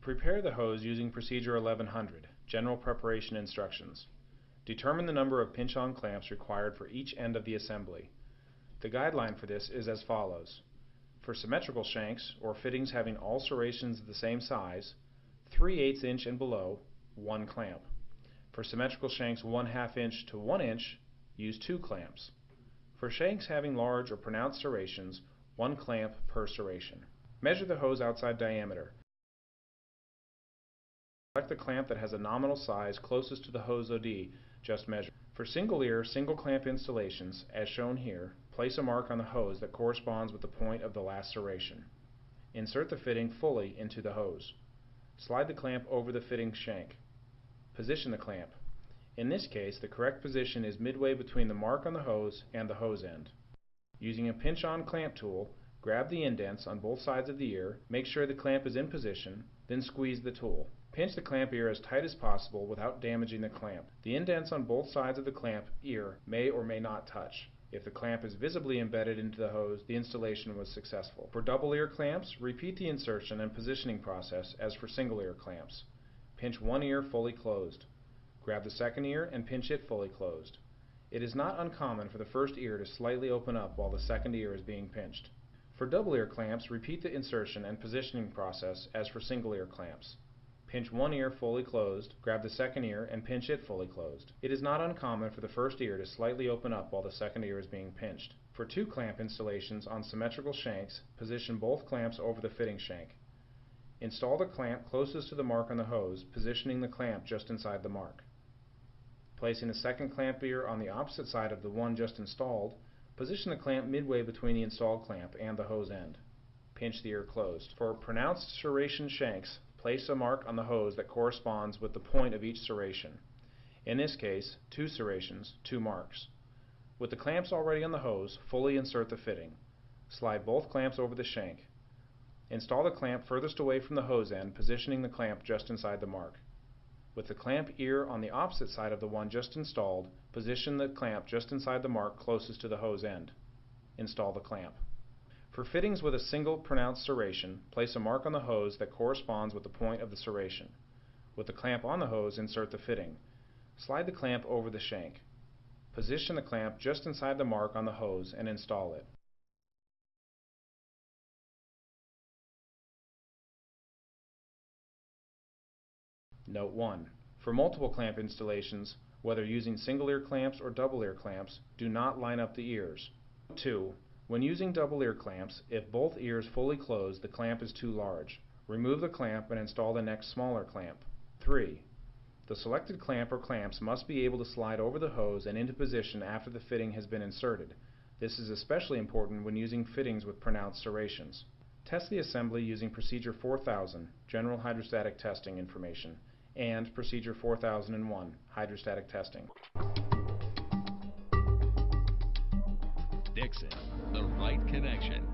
Prepare the hose using Procedure 1100, General Preparation Instructions. Determine the number of pinch-on clamps required for each end of the assembly. The guideline for this is as follows. For symmetrical shanks, or fittings having all serrations the same size, 3/8 inch and below, 1 clamp. For symmetrical shanks 1/2 inch to 1 inch, use 2 clamps. For shanks having large or pronounced serrations, 1 clamp per serration. Measure the hose outside diameter. Select the clamp that has a nominal size closest to the hose OD just measured. For single ear, single clamp installations, as shown here, place a mark on the hose that corresponds with the point of the last serration. Insert the fitting fully into the hose. Slide the clamp over the fitting shank. Position the clamp. In this case, the correct position is midway between the mark on the hose and the hose end. Using a pinch-on clamp tool, grab the indents on both sides of the ear, make sure the clamp is in position, then squeeze the tool. Pinch the clamp ear as tight as possible without damaging the clamp. The indents on both sides of the clamp ear may or may not touch. If the clamp is visibly embedded into the hose, the installation was successful. For double ear clamps, repeat the insertion and positioning process as for single ear clamps. Pinch one ear fully closed. Grab the second ear and pinch it fully closed. It is not uncommon for the first ear to slightly open up while the second ear is being pinched. For double ear clamps, repeat the insertion and positioning process as for single ear clamps. Pinch one ear fully closed, grab the second ear and pinch it fully closed. It is not uncommon for the first ear to slightly open up while the second ear is being pinched. For 2 clamp installations on symmetrical shanks, position both clamps over the fitting shank. Install the clamp closest to the mark on the hose, positioning the clamp just inside the mark. Placing the second clamp ear on the opposite side of the one just installed, position the clamp midway between the installed clamp and the hose end. Pinch the ear closed. For pronounced serration shanks, place a mark on the hose that corresponds with the point of each serration. In this case, 2 serrations, 2 marks. With the clamps already on the hose, fully insert the fitting. Slide both clamps over the shank. Install the clamp furthest away from the hose end, positioning the clamp just inside the mark. With the clamp ear on the opposite side of the one just installed, position the clamp just inside the mark closest to the hose end. Install the clamp. For fittings with a single pronounced serration, place a mark on the hose that corresponds with the point of the serration. With the clamp on the hose, insert the fitting. Slide the clamp over the shank. Position the clamp just inside the mark on the hose and install it. Note 1. For multiple clamp installations, whether using single ear clamps or double ear clamps, do not line up the ears. 2. When using double ear clamps, if both ears fully closed, the clamp is too large. Remove the clamp and install the next smaller clamp. 3. The selected clamp or clamps must be able to slide over the hose and into position after the fitting has been inserted. This is especially important when using fittings with pronounced serrations. Test the assembly using Procedure 4000, General Hydrostatic Testing information, and Procedure 4001, Hydrostatic Testing. Dixon, the right connection.